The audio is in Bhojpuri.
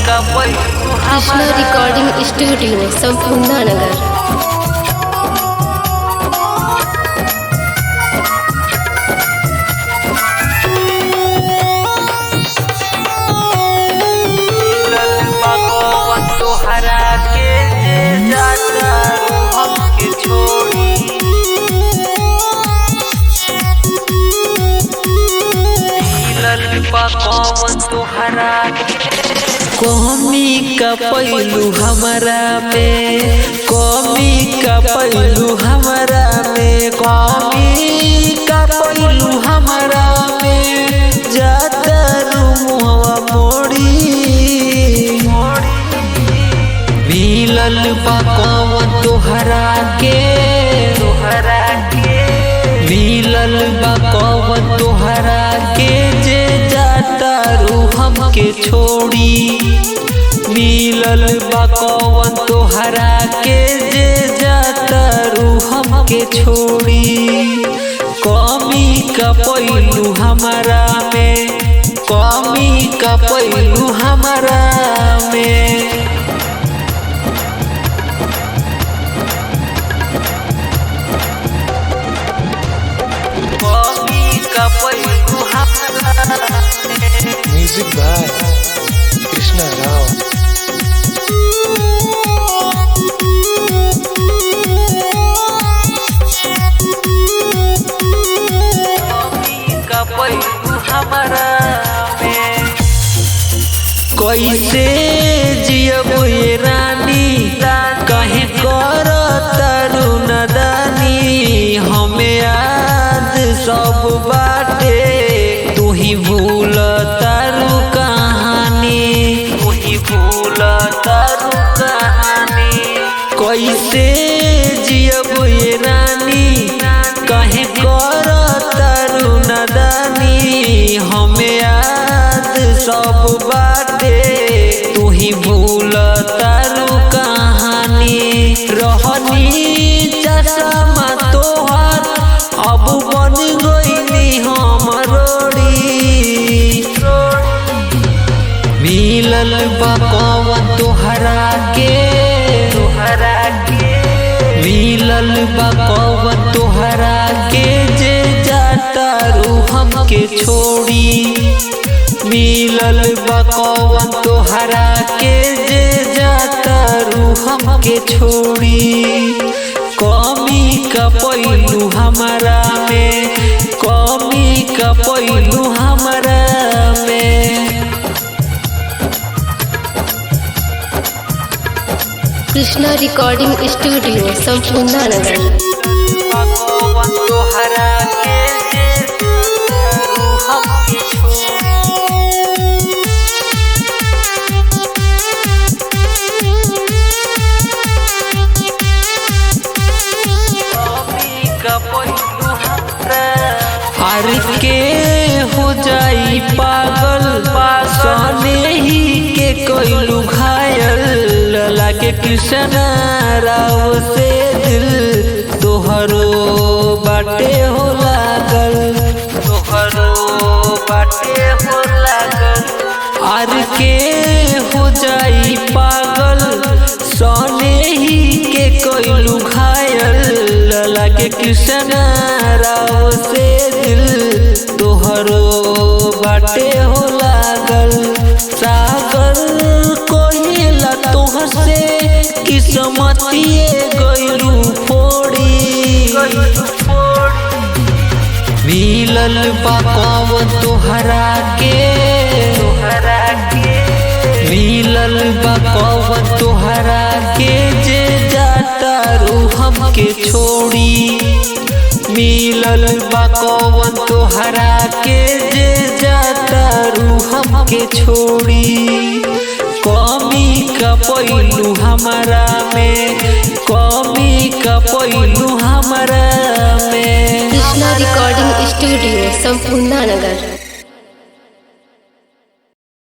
कृष्णा रिकॉर्डिंग स्टूडियो संपूर्ण नगर। कमी का पहलू हमारा में, कमी का पहलू हमारा में, कमी का पहलू हमारा में, जाता मुहवा मोड़ी मिलल बा कौन तोहरा के, मिलल बा कौन तोहरा के जे जाता हमके छोड़ी, मिलल बा कौन तोहरा के जे जाता हमके छोड़ी। कमी का पहलू हमारा में, कमी का पहलू हमारा में, कमी का पहलू हमारा में। म्यूजिक बाय कृष्णा राव। कैसे जियब ये रानी कहे कर तारू नदानी, हमें याद सब बाटे तू ही भूल तारू कहानी, तू ही भूल तारू कहानी। कैसे जियब ये रानी कहे कर तारू नदानी, हमें याद सब बाटे तू ही भूल तारू कहानी। रहनी चश्मा तोहर अब बन गईली हम रोड़ी, मिलल बा कौन तोहरा के, मिलल बा कौन तोहरा के जे जाता हमके छोड़ी, मिलल बा कौन तोहरा के जे जाता हमके छोड़ी। कमी का पहलू हमारा में, कमी का पहलू हमारा में। कृष्णा रिकॉर्डिंग स्टूडियो संपूर्ण नगर। हर के हो जाई पागल सने ही के कोई घायल, लागे कृष्णा राव से दिल तोहरो बाटे हो लागल, तोहरो बाटे हो लागल। हर के हो जाई पागल सने ही के कोई घायल, लागे कृष्णा राव से दिल तोहरो बाटे हो लागल। सागर कोहिला तोहर से किस्मतिए गइलू फोड़ी, मिलल बा कौन तोहरा के, मिलल बा कौन तोहरा के जे जाता हमके छोड़ी, मिलल बा कौन तोहरा के जे जाता हमके छोड़ी। कमी का पहलू हमारा में, कमी का पहलू हमारा में। कृष्णा रिकॉर्डिंग स्टूडियो संपूर्ण नगर।